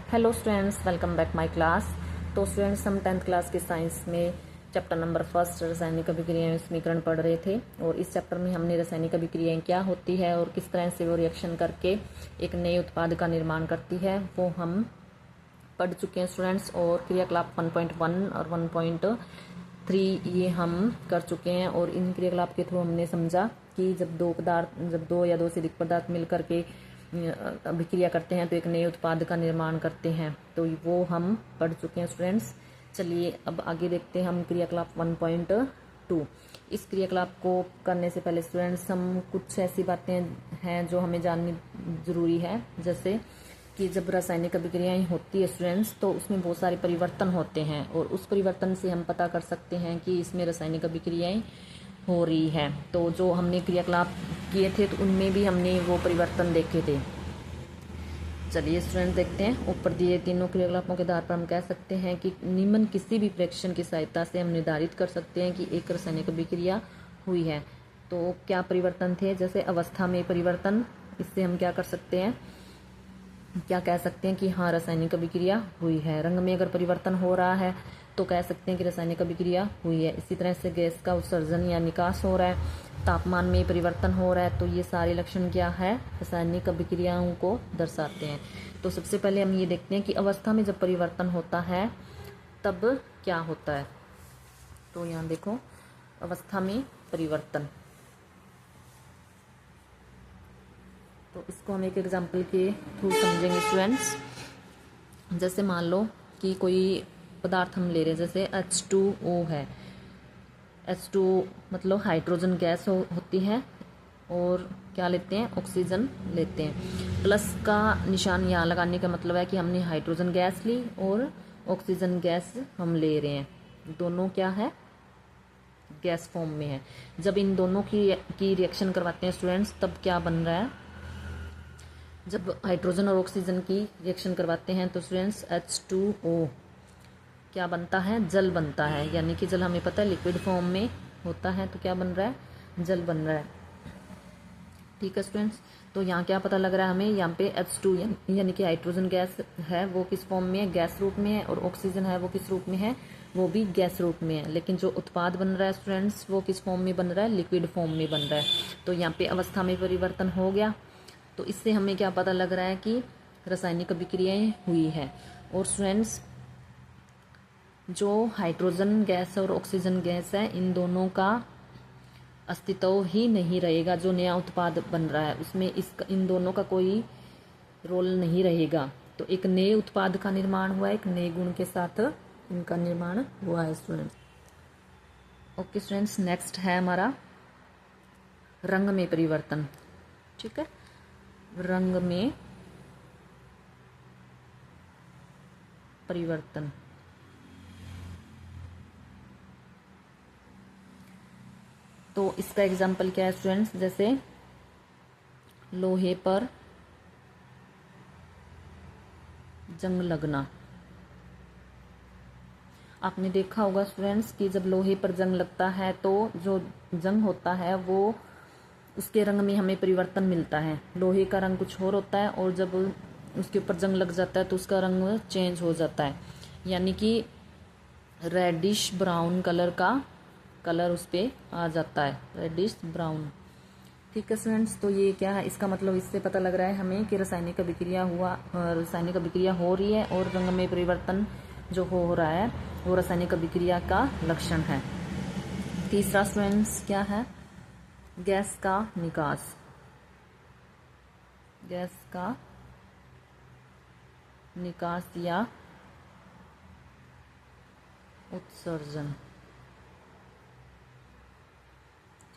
Hello students, welcome back my class. तो students, हम 10th class के साइंस में चैप्टर नंबर फर्स्ट रासायनिक अभिक्रियाएं समीकरण पढ़ रहे थे। और इस चैप्टर में हमने रासायनिक अभिक्रियाएं क्या होती है और किस तरह से वो रिएक्शन करके एक नए उत्पाद का निर्माण करती है वो हम पढ़ चुके हैं स्टूडेंट्स। और क्रियाकलाप 1.1 और 1.3 ये हम कर चुके हैं। और इन क्रियाकलाप के थ्रू हमने समझा कि जब दो या दो से अधिक पदार्थ मिल करके अभिक्रिया करते हैं तो एक नए उत्पाद का निर्माण करते हैं, तो वो हम पढ़ चुके हैं स्टूडेंट्स। चलिए अब आगे देखते हैं हम क्रियाकलाप 1.2। इस क्रियाकलाप को करने से पहले स्टूडेंट्स हम कुछ ऐसी बातें हैं जो हमें जाननी जरूरी है, जैसे कि जब रासायनिक अभिक्रियाएं होती है स्टूडेंट्स तो उसमें बहुत सारे परिवर्तन होते हैं और उस परिवर्तन से हम पता कर सकते हैं कि इसमें रासायनिक अभिक्रियाएं हो रही है। तो जो हमने क्रियाकलाप किए थे तो उनमें भी हमने वो परिवर्तन देखे थे। चलिए स्टूडेंट देखते हैं। ऊपर दिए तीनों क्रियाकलापों के आधार पर हम कह सकते हैं कि निम्न किसी भी प्रेक्षण की सहायता से हम निर्धारित कर सकते हैं कि एक रासायनिक अभिक्रिया हुई है। तो क्या परिवर्तन थे? जैसे अवस्था में परिवर्तन, इससे हम क्या कर सकते हैं, क्या कह सकते हैं कि हाँ रासायनिक अभिक्रिया हुई है। रंग में अगर परिवर्तन हो रहा है तो कह सकते हैं कि रासायनिक अभिक्रिया हुई है। इसी तरह से गैस का उत्सर्जन या निकास हो रहा है, तापमान में परिवर्तन हो रहा है, तो ये सारे लक्षण क्या है, रासायनिक अभिक्रियाओं को दर्शाते हैं। तो सबसे पहले हम ये देखते हैं कि अवस्था में जब परिवर्तन होता है तब क्या होता है। तो यहाँ देखो, अवस्था में परिवर्तन, तो इसको हम एक एग्जाम्पल के थ्रू समझेंगे स्टूडेंट्स। जैसे मान लो कि कोई पदार्थ हम ले रहे हैं, जैसे H2O है। H2 मतलब हाइड्रोजन गैस होती है और क्या लेते हैं, ऑक्सीजन लेते हैं। प्लस का निशान यहाँ लगाने का मतलब है कि हमने हाइड्रोजन गैस ली और ऑक्सीजन गैस हम ले रहे हैं, दोनों क्या है, गैस फॉर्म में है। जब इन दोनों की रिएक्शन करवाते हैं स्टूडेंट्स तब क्या बन रहा है, जब हाइड्रोजन और ऑक्सीजन की रिएक्शन करवाते हैं तो स्टूडेंट्स H2O क्या बनता है, जल बनता है। यानी कि जल हमें पता है लिक्विड फॉर्म में होता है, तो क्या बन रहा है, जल बन रहा है। ठीक है स्टूडेंट्स, तो यहाँ क्या पता लग रहा है हमें, यहाँ पे H2 यानी कि हाइड्रोजन गैस है वो किस फॉर्म में है, गैस रूप में है, और ऑक्सीजन है वो किस रूप में है, वो भी गैस रूप में है। लेकिन जो उत्पाद बन रहा है स्टूडेंट्स वो किस फॉर्म में बन रहा है, लिक्विड फॉर्म में बन रहा है। तो यहाँ पे अवस्था में परिवर्तन हो गया। तो इससे हमें क्या पता लग रहा है कि रासायनिक अभिक्रियाएं हुई है। और स्टूडेंट्स, जो हाइड्रोजन गैस और ऑक्सीजन गैस है इन दोनों का अस्तित्व ही नहीं रहेगा। जो नया उत्पाद बन रहा है उसमें इन दोनों का कोई रोल नहीं रहेगा। तो एक नए उत्पाद का निर्माण हुआ है, एक नए गुण के साथ इनका निर्माण हुआ है स्टूडेंट्स। ओके स्टूडेंट्स, नेक्स्ट है हमारा रंग में परिवर्तन। ठीक है, रंग में परिवर्तन। तो इसका एग्जाम्पल क्या है स्टूडेंट्स, जैसे लोहे पर जंग लगना। आपने देखा होगा स्टूडेंट्स कि जब लोहे पर जंग लगता है तो जो जंग होता है वो उसके रंग में हमें परिवर्तन मिलता है। लोहे का रंग कुछ और होता है और जब उसके ऊपर जंग लग जाता है तो उसका रंग चेंज हो जाता है, यानी कि रेडिश ब्राउन कलर का कलर उस पर आ जाता है, रेडिश ब्राउन। ठीक है स्टूडेंट्स, तो ये क्या है, इसका मतलब इससे पता लग रहा है हमें कि रासायनिक अभिक्रिया हो रही है और रंग में परिवर्तन जो हो रहा है वो रासायनिक अभिक्रिया का लक्षण है। तीसरा स्टूडेंट्स क्या है, गैस का निकास। गैस का निकास या उत्सर्जन।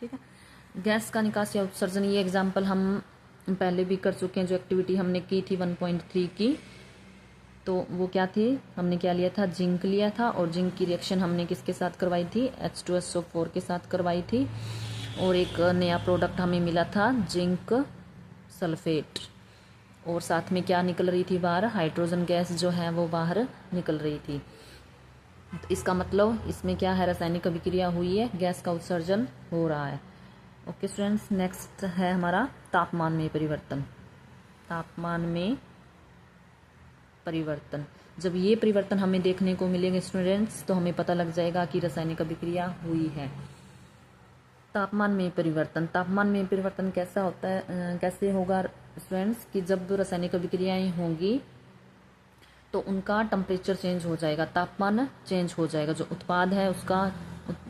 ठीक है, गैस का निकास या उत्सर्जन, ये एग्जाम्पल हम पहले भी कर चुके हैं। जो एक्टिविटी हमने की थी 1.3 की, तो वो क्या थी, हमने क्या लिया था, जिंक लिया था। और जिंक की रिएक्शन हमने किसके साथ करवाई थी, H2SO4 के साथ करवाई थी। और एक नया प्रोडक्ट हमें मिला था जिंक सल्फेट, और साथ में क्या निकल रही थी बाहर, हाइड्रोजन गैस जो है वो बाहर निकल रही थी। तो इसका मतलब इसमें क्या है, रासायनिक अभिक्रिया हुई है, गैस का उत्सर्जन हो रहा है। ओके स्टूडेंट्स, नेक्स्ट है हमारा तापमान में परिवर्तन। तापमान में परिवर्तन। जब ये परिवर्तन हमें देखने को मिलेंगे स्टूडेंट्स, तो हमें पता लग जाएगा कि रासायनिक अभिक्रिया हुई है। तापमान में परिवर्तन। तापमान में परिवर्तन कैसा होता है, कैसे होगा स्टूडेंट्स, कि जब रासायनिक अभिक्रियाएं होंगी तो उनका टेम्परेचर चेंज हो जाएगा, तापमान चेंज हो जाएगा, जो उत्पाद है उसका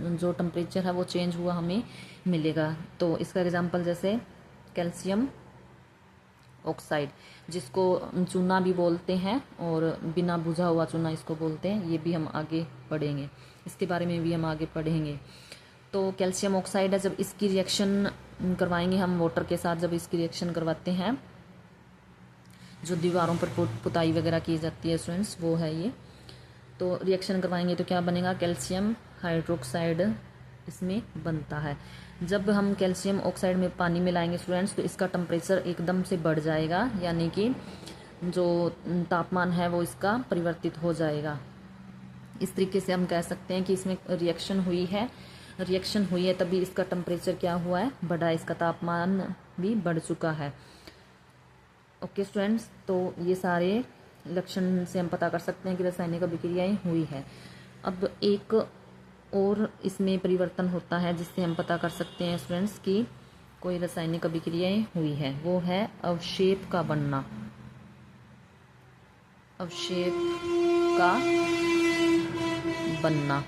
जो टेम्परेचर है वो चेंज हुआ हमें मिलेगा। तो इसका एग्जांपल जैसे कैल्शियम ऑक्साइड, जिसको चूना भी बोलते हैं और बिना बुझा हुआ चूना इसको बोलते हैं, ये भी हम आगे पढ़ेंगे, इसके बारे में भी हम आगे पढ़ेंगे। तो कैल्शियम ऑक्साइड है, जब इसकी रिएक्शन करवाएंगे हम वाटर के साथ, जब इसकी रिएक्शन करवाते हैं, जो दीवारों पर पुताई वगैरह की जाती है स्टूडेंट्स, वो है ये। तो रिएक्शन करवाएंगे तो क्या बनेगा, कैल्शियम हाइड्रोक्साइड इसमें बनता है। जब हम कैल्शियम ऑक्साइड में पानी मिलाएंगे स्टूडेंट्स, तो इसका टेम्परेचर एकदम से बढ़ जाएगा, यानी कि जो तापमान है वो इसका परिवर्तित हो जाएगा। इस तरीके से हम कह सकते हैं कि इसमें रिएक्शन हुई है, तभी इसका टेम्परेचर क्या हुआ है, बढ़ा, इसका तापमान भी बढ़ चुका है। ओके स्टूडेंट्स, तो ये सारे लक्षण से हम पता कर सकते हैं कि रासायनिक अभिक्रियाएं हुई है। अब एक और इसमें परिवर्तन होता है जिससे हम पता कर सकते हैं स्टूडेंट्स कि कोई रासायनिक अभिक्रियाएं हुई है, वो है अवक्षेप का बनना। अवक्षेप का बनना,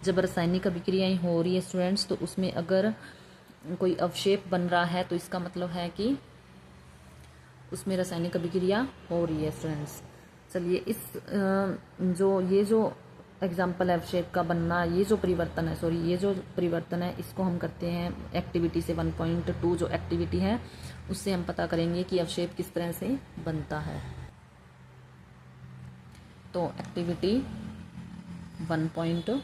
जब रासायनिक अभिक्रियाएं हो रही है स्टूडेंट्स, तो उसमें अगर कोई अवक्षेप बन रहा है तो इसका मतलब है कि उसमें रासायनिक अभिक्रिया हो रही है स्टूडेंट्स। चलिए इस ये जो एग्जाम्पल है अवक्षेप का बनना, ये जो परिवर्तन है, इसको हम करते हैं एक्टिविटी से 1.2 जो एक्टिविटी है उससे हम पता करेंगे कि अवक्षेप किस तरह से बनता है। तो एक्टिविटी 1.2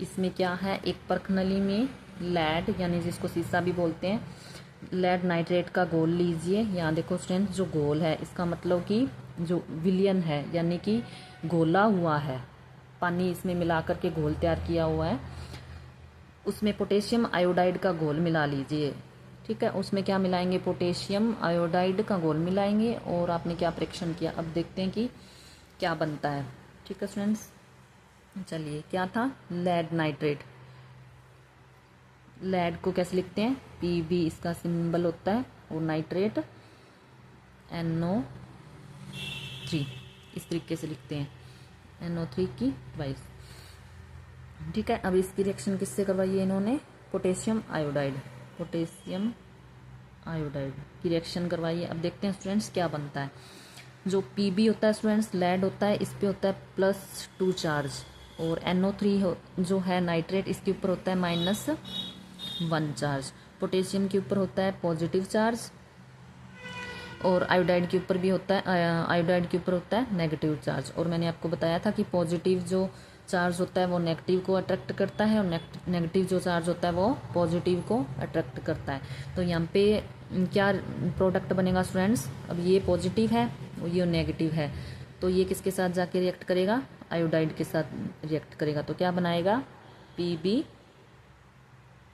इसमें क्या है, एक परखनली में लेड यानी जिसको सीसा भी बोलते हैं, लेड नाइट्रेट का घोल लीजिए। यहाँ देखो स्टूडेंट, जो घोल है इसका मतलब कि जो विलयन है, यानी कि घोला हुआ है, पानी इसमें मिला करके घोल तैयार किया हुआ है, उसमें पोटेशियम आयोडाइड का घोल मिला लीजिए। ठीक है, उसमें क्या मिलाएंगे, पोटेशियम आयोडाइड का घोल मिलाएंगे। और आपने क्या परीक्षण किया, अब देखते हैं कि क्या बनता है। ठीक है स्टूडेंट्स, चलिए क्या था, लेड नाइट्रेट। लेड को कैसे लिखते हैं, Pb इसका सिंबल होता है, और नाइट्रेट NO3 इस तरीके से लिखते हैं, NO3 की ट्वाइस। ठीक है, अब इसकी रिएक्शन किससे करवाई है इन्होंने, पोटेशियम आयोडाइड की रिएक्शन करवाई है। अब देखते हैं स्टूडेंट्स क्या बनता है। जो Pb होता है स्टूडेंट्स, लेड होता है, इस पे होता है +2 चार्ज, और NO3 जो है नाइट्रेट, इसके ऊपर होता है -1 चार्ज। पोटेशियम के ऊपर होता है पॉजिटिव चार्ज, और आयोडाइड के ऊपर भी होता है, आयोडाइड के ऊपर होता है नेगेटिव चार्ज। और मैंने आपको बताया था कि पॉजिटिव जो चार्ज होता है वो नेगेटिव को अट्रैक्ट करता है, और नेगेटिव जो चार्ज होता है वो पॉजिटिव को अट्रैक्ट करता है। तो यहाँ पे क्या प्रोडक्ट बनेगा स्टूडेंट्स, अब ये पॉजिटिव है और ये नेगेटिव है, तो ये किसके साथ जाके रिएक्ट करेगा, आयोडाइड के साथ रिएक्ट करेगा। तो क्या बनाएगा, Pb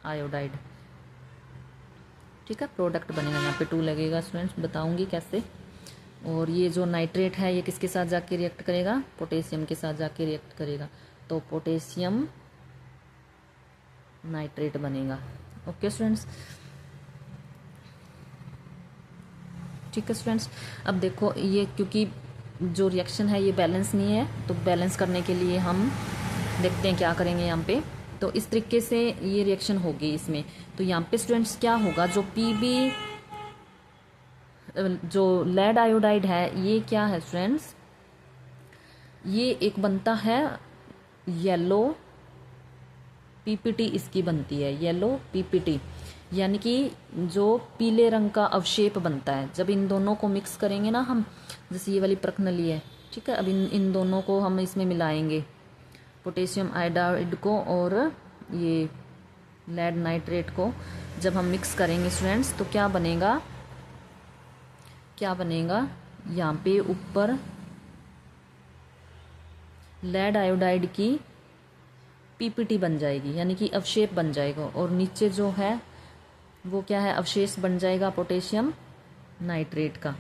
आयोडाइड। ठीक है, प्रोडक्ट बनेगा, यहाँ पे 2 लगेगा स्टूडेंट्स, बताऊंगी कैसे। और ये जो नाइट्रेट है ये किसके साथ जाके रिएक्ट करेगा, पोटेशियम के साथ जाके रिएक्ट करेगा, तो पोटेशियम नाइट्रेट बनेगा। ओके स्टूडेंट्स, ठीक है स्टूडेंट्स। अब देखो ये क्योंकि जो रिएक्शन है ये बैलेंस नहीं है, तो बैलेंस करने के लिए हम देखते हैं क्या करेंगे यहाँ पे। तो इस तरीके से ये रिएक्शन होगी इसमें। तो यहाँ पे स्टूडेंट्स क्या होगा, जो Pb जो लेड आयोडाइड है ये क्या है स्टूडेंट्स, ये एक बनता है येलो PPT, इसकी बनती है येलो PPT, यानी कि जो पीले रंग का अवक्षेप बनता है। जब इन दोनों को मिक्स करेंगे ना हम, जैसे ये वाली प्रणाली है, ठीक है, अब इन दोनों को हम इसमें मिलाएंगे, पोटेशियम आयोडाइड को और ये लेड नाइट्रेट को जब हम मिक्स करेंगे स्टूडेंट्स, तो क्या बनेगा, यहाँ पे ऊपर लेड आयोडाइड की PPT बन जाएगी, यानी कि अवक्षेप बन जाएगा, और नीचे जो है वो क्या है, अवशेष बन जाएगा पोटेशियम नाइट्रेट का।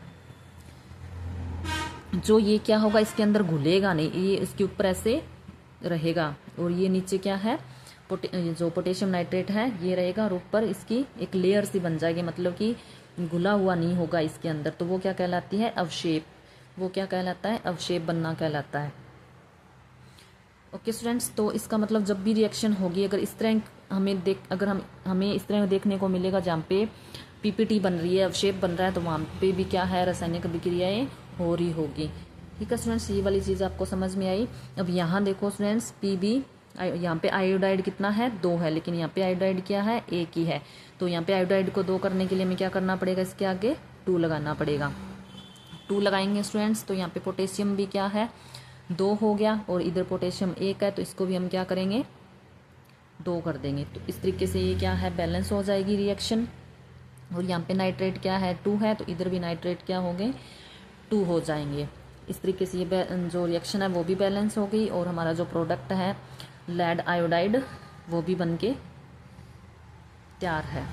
जो ये क्या होगा, इसके अंदर घुलेगा नहीं, ये इसके ऊपर ऐसे रहेगा। और ये नीचे क्या है, जो पोटेशियम नाइट्रेट है ये रहेगा, और ऊपर इसकी एक लेयर सी बन जाएगी, मतलब कि घुला हुआ नहीं होगा इसके अंदर। तो वो क्या कहलाती है, अवशेप। वो क्या कहलाता है, अवशेप बनना कहलाता है। ओके स्टूडेंट्स, तो इसका मतलब जब भी रिएक्शन होगी, अगर इस तरह हमें इस तरह देखने को मिलेगा जहाँ पे पीपीटी बन रही है, अवशेप बन रहा है, तो वहाँ पे भी क्या है, रासायनिक अभिक्रियाएं हो रही होगी। ठीक है स्टूडेंट्स, ये वाली चीज़ आपको समझ में आई। अब यहाँ देखो स्टूडेंट्स, पीबी, यहाँ पे आयोडाइड कितना है, 2 है, लेकिन यहाँ पे आयोडाइड क्या है, 1 ही है। तो यहाँ पे आयोडाइड को 2 करने के लिए हमें क्या करना पड़ेगा, इसके आगे 2 लगाना पड़ेगा। 2 लगाएंगे स्टूडेंट्स, तो यहाँ पे पोटेशियम भी क्या है, 2 हो गया, और इधर पोटेशियम 1 है, तो इसको भी हम क्या करेंगे, 2 कर देंगे। तो इस तरीके से ये क्या है, बैलेंस हो जाएगी रिएक्शन। और यहाँ पे नाइट्रेट क्या है, 2 है, तो इधर भी नाइट्रेट क्या हो गए, 2 हो जाएंगे। इस तरीके से ये जो रिएक्शन है वो भी बैलेंस हो गई, और हमारा जो प्रोडक्ट है लेड आयोडाइड वो भी बन के तैयार है।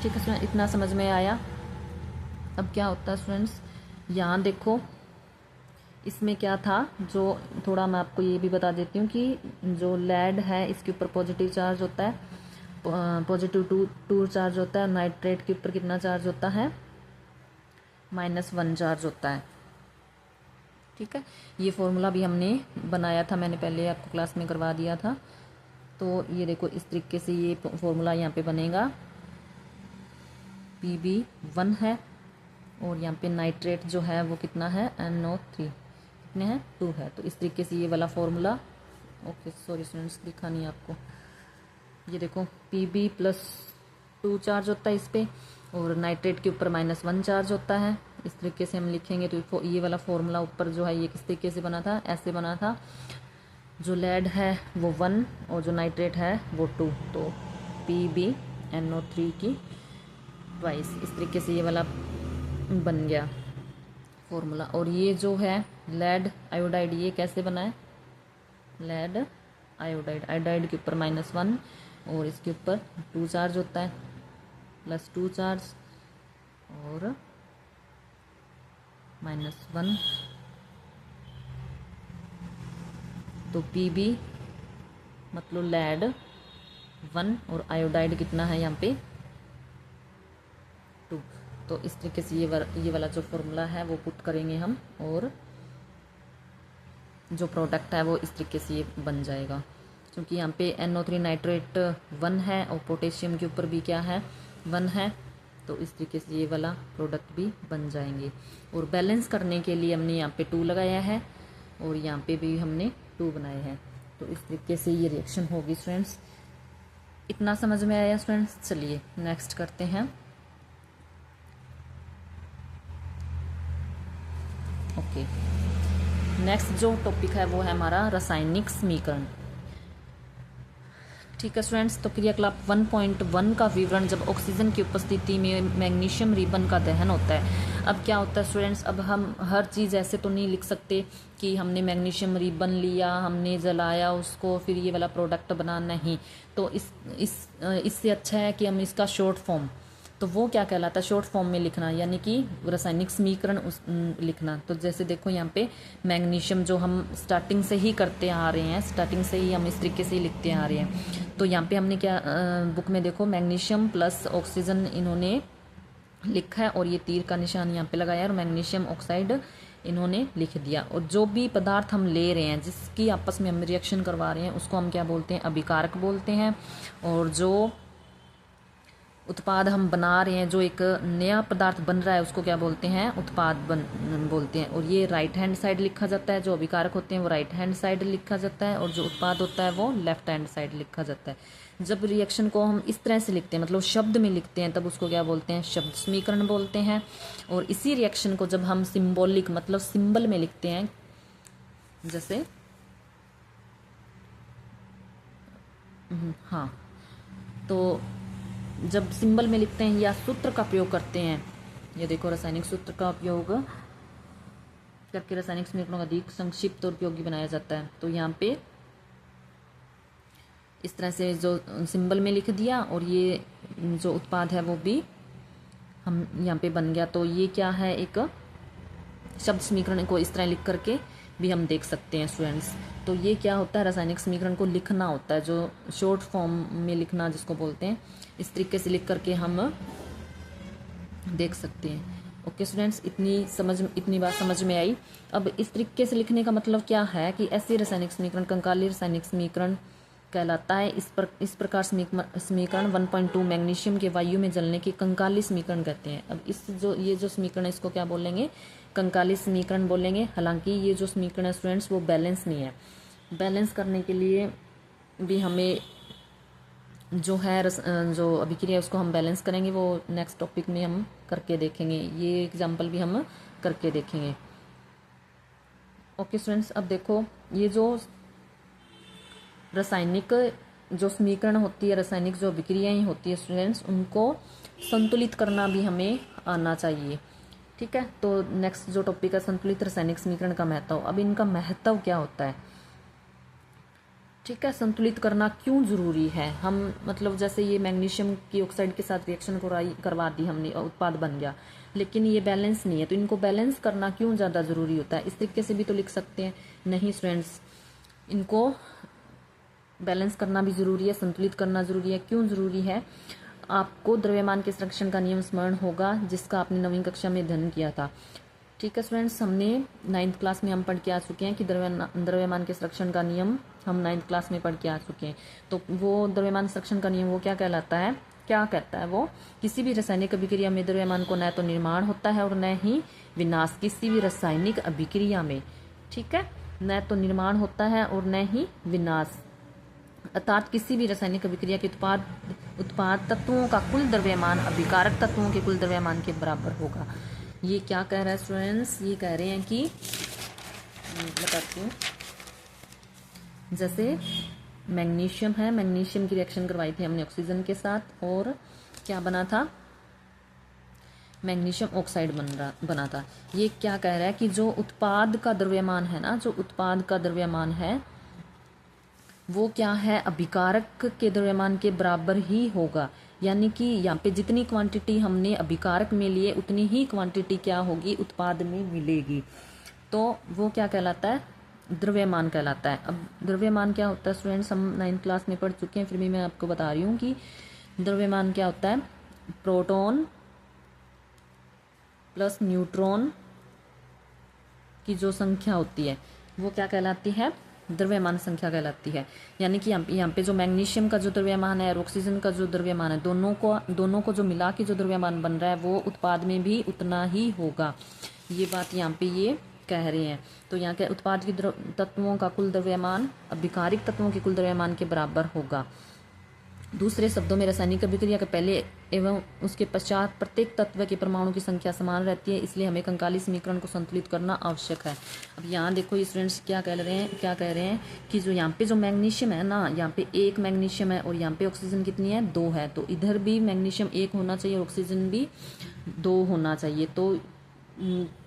ठीक है स्टूडेंट, इतना समझ में आया। अब क्या होता है स्टूडेंट्स, यहाँ देखो इसमें क्या था, जो थोड़ा मैं आपको ये भी बता देती हूँ कि जो लेड है इसके ऊपर पॉजिटिव चार्ज होता है, पॉजिटिव 2 चार्ज होता है। नाइट्रेट के ऊपर कितना चार्ज होता है, -1 चार्ज होता है। ठीक है, ये फॉर्मूला भी हमने बनाया था, मैंने पहले आपको क्लास में करवा दिया था। तो ये देखो इस तरीके से ये फॉर्मूला यहाँ पे बनेगा, Pb1 है, और यहाँ पे नाइट्रेट जो है वो कितना है, NO3 कितने हैं, 2 है। तो इस तरीके से ये वाला फॉर्मूला, ओके सॉरी स्टूडेंट्स दिखा नहीं आपको, ये देखो Pb+2 चार्ज होता है इस पर, और नाइट्रेट के ऊपर -1 चार्ज होता है। इस तरीके से हम लिखेंगे। तो ये वाला फॉर्मूला ऊपर जो है ये किस तरीके से बना था, ऐसे बना था, जो लेड है वो 1 और जो नाइट्रेट है वो 2, तो PbNO3 की ट्वाइस। इस तरीके से ये वाला बन गया फॉर्मूला। और ये जो है लेड आयोडाइड, ये कैसे बना है, लेड आयोडाइड, आयोडाइड के ऊपर -1 और इसके ऊपर 2 चार्ज होता है, +2 चार्ज और -1, तो Pb मतलब लेड 1 और आयोडाइड कितना है यहाँ पे 2। तो इस तरीके से ये वाला जो फॉर्मूला है वो पुट करेंगे हम, और जो प्रोडक्ट है वो इस तरीके से ये बन जाएगा। क्योंकि यहाँ पे NO3 नाइट्रेट 1 है और पोटेशियम के ऊपर भी क्या है, 1 है, तो इस तरीके से ये वाला प्रोडक्ट भी बन जाएंगे। और बैलेंस करने के लिए हमने यहाँ पे 2 लगाया है, और यहाँ पे भी हमने 2 बनाए हैं। तो इस तरीके से ये रिएक्शन होगी स्टूडेंट्स। इतना समझ में आया स्टूडेंट्स। चलिए नेक्स्ट करते हैं। ओके, नेक्स्ट जो टॉपिक है वो है हमारा रासायनिक समीकरण। ठीक है स्टूडेंट्स, तो क्रियाकलाप 1.1 का विवरण, जब ऑक्सीजन की उपस्थिति में मैग्नीशियम रिबन का दहन होता है। अब क्या होता है स्टूडेंट्स, अब हम हर चीज़ ऐसे तो नहीं लिख सकते कि हमने मैग्नीशियम रिबन लिया, हमने जलाया उसको, फिर ये वाला प्रोडक्ट बना, नहीं। तो इससे अच्छा है कि हम इसका शॉर्ट फॉर्म, तो वो क्या कहलाता है, शॉर्ट फॉर्म में लिखना, यानी कि रासायनिक समीकरण लिखना। तो जैसे देखो यहाँ पे मैग्नीशियम जो हम स्टार्टिंग से ही करते आ रहे हैं, स्टार्टिंग से ही हम इस तरीके से ही लिखते आ रहे हैं। तो यहाँ पे हमने क्या बुक में देखो मैग्नीशियम प्लस ऑक्सीजन इन्होंने लिखा है, और ये तीर का निशान यहाँ पे लगाया है, और मैग्नीशियम ऑक्साइड इन्होंने लिख दिया। और जो भी पदार्थ हम ले रहे हैं, जिसकी आपस में हम रिएक्शन करवा रहे हैं, उसको हम क्या बोलते हैं, अभिकारक बोलते हैं। और जो उत्पाद हम बना रहे हैं, जो एक नया पदार्थ बन रहा है, उसको क्या बोलते हैं, उत्पाद बोलते हैं। और ये राइट हैंड साइड लिखा जाता है, जो अभिकारक होते हैं वो राइट हैंड साइड लिखा जाता है, और जो उत्पाद होता है वो लेफ्ट हैंड साइड लिखा जाता है। जब रिएक्शन को हम इस तरह से लिखते हैं, मतलब शब्द में लिखते हैं, तब उसको क्या बोलते हैं, शब्द समीकरण बोलते हैं। और इसी रिएक्शन को जब हम सिंबॉलिक मतलब सिंबल में लिखते हैं, जैसे हाँ, तो जब सिंबल में लिखते हैं या सूत्र का प्रयोग करते हैं, ये देखो रासायनिक सूत्र का उपयोग करके रासायनिक समीकरणों का अधिक संक्षिप्त और उपयोगी बनाया जाता है। तो यहाँ पे इस तरह से जो सिंबल में लिख दिया, और ये जो उत्पाद है वो भी हम यहाँ पे बन गया। तो ये क्या है, एक शब्द समीकरण को इस तरह लिख करके भी हम देख सकते हैं स्टूडेंट्स। तो ये क्या होता है, रासायनिक समीकरण को लिखना होता है, जो शॉर्ट फॉर्म में लिखना जिसको बोलते हैं, इस तरीके से लिख करके हम देख सकते हैं। ओके स्टूडेंट्स, इतनी बात समझ में आई। अब इस तरीके से लिखने का मतलब क्या है कि ऐसे रासायनिक समीकरण कंकाली रासायनिक समीकरण कहलाता है। इस प्रकार समीकरण 1.2 मैग्नीशियम के वायु में जलने के कंकाली समीकरण कहते हैं। अब ये जो समीकरण है इसको क्या बोलेंगे, कंकाली समीकरण बोलेंगे। हालांकि ये जो समीकरण है स्टूडेंट्स वो बैलेंस नहीं है। बैलेंस करने के लिए भी हमें जो अभिक्रिया उसको हम बैलेंस करेंगे, वो नेक्स्ट टॉपिक में हम करके देखेंगे। ये एग्जाम्पल भी हम करके देखेंगे। ओके स्टूडेंट्स, अब देखो ये जो रासायनिक जो समीकरण होती है, रासायनिक जो अभिक्रियाएं होती है स्टूडेंट्स, उनको संतुलित करना भी हमें आना चाहिए। ठीक है, तो नेक्स्ट जो टॉपिक है संतुलित रासायनिक समीकरण का महत्व। अब इनका महत्व क्या होता है, ठीक है, संतुलित करना क्यों जरूरी है। हम मतलब जैसे ये मैग्नीशियम की ऑक्साइड के साथ रिएक्शन करवा दी हमने, उत्पाद बन गया, लेकिन ये बैलेंस नहीं है, तो इनको बैलेंस करना क्यों ज़्यादा ज़रूरी होता है। इस तरीके से भी तो लिख सकते हैं। नहीं स्टूडेंट्स, इनको बैलेंस करना भी ज़रूरी है, संतुलित करना ज़रूरी है। क्यों ज़रूरी है, आपको द्रव्यमान के संरक्षण का नियम स्मरण होगा, जिसका आपने 9वीं कक्षा में अध्ययन किया था। ठीक है स्टूडेंट्स, हमने 9th क्लास में हम पढ़ के आ चुके हैं कि द्रव्यमान के संरक्षण का नियम हम 9th क्लास में पढ़ के आ चुके हैं। तो वो द्रव्यमान संरक्षण का नियम वो क्या कहलाता है, क्या कहता है वो, किसी भी रासायनिक अभिक्रिया में द्रव्यमान को न तो निर्माण होता है और न ही विनाश। किसी भी रासायनिक अभिक्रिया में, ठीक है, न तो निर्माण होता है और न ही विनाश, अर्थात किसी भी रासायनिक अभिक्रिया के उत्पाद तत्वों का कुल द्रव्यमान अभिकारक तत्वों के कुल द्रव्यमान के बराबर होगा। ये क्या कह रहा है स्टूडेंट्स, ये कह रहे हैं कि बताती हूँ, जैसे मैग्नीशियम है, मैग्नीशियम की रिएक्शन करवाई थी हमने ऑक्सीजन के साथ, और क्या बना था, मैग्नीशियम ऑक्साइड बना था। ये क्या कह रहा है कि जो उत्पाद का द्रव्यमान है ना, जो उत्पाद का द्रव्यमान है वो क्या है, अभिकारक के द्रव्यमान के बराबर ही होगा। यानी कि यहाँ पे जितनी क्वांटिटी हमने अभिकारक में लिए उतनी ही क्वांटिटी क्या होगी, उत्पाद में मिलेगी। तो वो क्या कहलाता है, द्रव्यमान कहलाता है। अब द्रव्यमान क्या होता है स्टूडेंट्स, हम 9th क्लास में पढ़ चुके हैं, फिर भी मैं आपको बता रही हूँ कि द्रव्यमान क्या होता है, प्रोटॉन प्लस न्यूट्रॉन की जो संख्या होती है वो क्या कहलाती है, द्रव्यमान संख्या कहलाती है। यानी कि यहाँ पे जो मैग्नीशियम का जो द्रव्यमान है और ऑक्सीजन का जो द्रव्यमान है, दोनों को जो मिला के जो द्रव्यमान बन रहा है वो उत्पाद में भी उतना ही होगा। ये बात यहाँ पे ये कह रहे हैं। तो यहाँ के उत्पाद की तत्वों का कुल द्रव्यमान अभिकारिक तत्वों के कुल द्रव्यमान के बराबर होगा। दूसरे शब्दों में रासायनिक अभिक्रिया के पहले एवं उसके पश्चात प्रत्येक तत्व के परमाणु की संख्या समान रहती है, इसलिए हमें कंकाली समीकरण को संतुलित करना आवश्यक है। अब यहाँ देखो ये स्टूडेंट्स क्या कह रहे हैं कि जो यहाँ पे जो मैग्नीशियम है ना, यहाँ पे एक मैग्नीशियम है और यहाँ पे ऑक्सीजन कितनी है, 2 है। तो इधर भी मैग्नीशियम 1 होना चाहिए और ऑक्सीजन भी 2 होना चाहिए। तो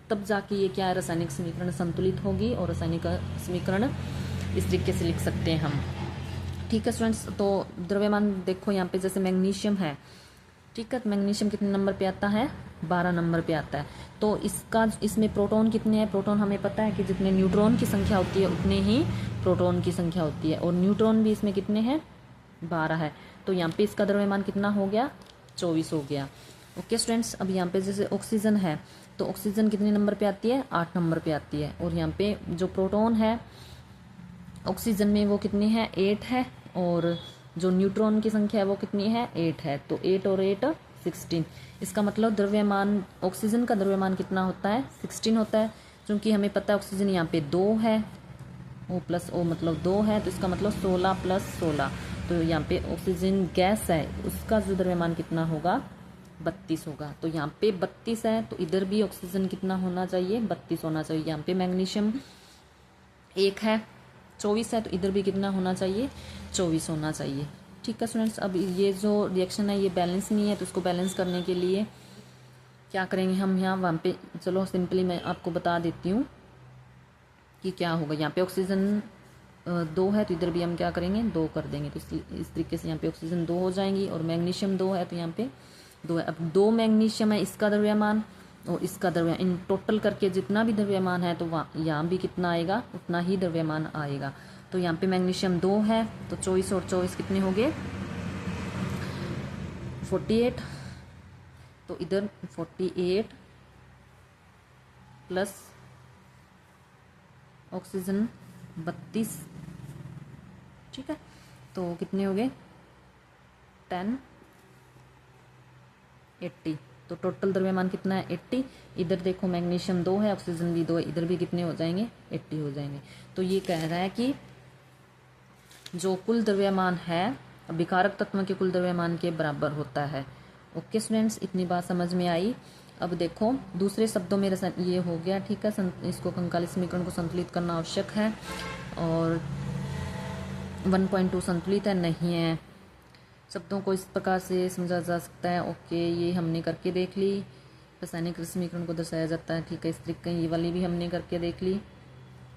तब जाके ये क्या है, रासायनिक समीकरण संतुलित होगी और रासायनिक समीकरण इस तरीके से लिख सकते हैं हम। ठीक है स्टूडेंट्स, तो द्रव्यमान देखो यहाँ पे जैसे मैग्नीशियम है, ठीक है, मैग्नीशियम कितने नंबर पे आता है, 12 नंबर पे आता है। तो इसमें प्रोटॉन कितने हैं, प्रोटॉन हमें पता है कि जितने न्यूट्रॉन की संख्या होती है उतने ही प्रोटॉन की संख्या होती है, और न्यूट्रॉन भी इसमें कितने हैं, 12 है। तो यहाँ पे इसका द्रव्यमान कितना हो गया, 24 हो गया। ओके स्टूडेंट्स, अब यहाँ पे जैसे ऑक्सीजन है तो ऑक्सीजन कितने नंबर पे आती है, 8 नंबर पे आती है। और यहाँ पे जो प्रोटॉन है ऑक्सीजन में वो कितनी है, 8 है, और जो न्यूट्रॉन की संख्या है वो कितनी है, 8 है। तो 8 और 8 16। इसका मतलब द्रव्यमान ऑक्सीजन का द्रव्यमान कितना होता है, 16 होता है। क्योंकि हमें पता है ऑक्सीजन यहाँ पे 2 है, O प्लस O मतलब 2 है, तो इसका मतलब 16 प्लस 16। तो यहाँ पे ऑक्सीजन गैस है, उसका जो द्रव्यमान कितना होगा, 32 होगा। तो यहाँ पे 32 है, तो इधर भी ऑक्सीजन कितना होना चाहिए, 32 होना चाहिए। यहाँ पे मैग्नीशियम 1 है, 24 है, तो इधर भी कितना होना चाहिए, 24 होना चाहिए। ठीक है स्टूडेंट्स, अब ये जो रिएक्शन है ये बैलेंस नहीं है, तो उसको बैलेंस करने के लिए क्या करेंगे हम, यहाँ वहाँ पे चलो सिंपली मैं आपको बता देती हूँ कि क्या होगा। यहाँ पे ऑक्सीजन 2 है, तो इधर भी हम क्या करेंगे, 2 कर देंगे। तो इस तरीके से यहाँ पे ऑक्सीजन 2 हो जाएंगी, और मैग्नीशियम 2 है तो यहाँ पे 2 है। अब 2 मैग्नीशियम है, इसका द्रव्यमान और इसका द्रव्य इन टोटल करके जितना भी द्रव्यमान है तो वहाँ यहाँ भी कितना आएगा, उतना ही द्रव्यमान आएगा। तो यहाँ पे मैग्नीशियम 2 है, तो 24 और 24 कितने हो गए 48। तो इधर 48 प्लस ऑक्सीजन 32, ठीक है। तो कितने हो गए 10 80। तो टोटल द्रव्यमान कितना है 80। इधर देखो मैग्नीशियम 2 है, ऑक्सीजन भी 2 है, इधर भी कितने हो जाएंगे 80 हो जाएंगे। तो ये कह रहा है कि जो कुल द्रव्यमान है विकारक तत्व के कुल द्रव्यमान के बराबर होता है। ओके स्टूडेंट्स, इतनी बात समझ में आई। अब देखो दूसरे शब्दों में ये हो गया, ठीक है। इसको कंकाली समीकरण को संतुलित करना आवश्यक है। और 1.2 संतुलित है नहीं है। शब्दों को इस प्रकार से समझा जा सकता है। ओके, ये हमने करके देख ली। रासायनिक समीकरण को दर्शाया जाता है, ठीक है, इस तरीके ये वाली भी हमने करके देख ली।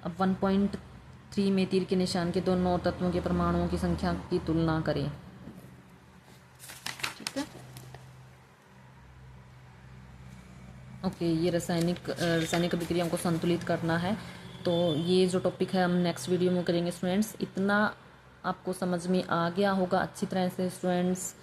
अब 1.3 में तीर के निशान के दोनों तत्वों के परमाणुओं की संख्या की तुलना करें, ठीक है। ओके, ये रासायनिक अभिक्रियाओं को संतुलित करना है। तो ये जो टॉपिक है हम नेक्स्ट वीडियो में करेंगे स्टूडेंट्स। इतना आपको समझ में आ गया होगा अच्छी तरह से स्टूडेंट्स।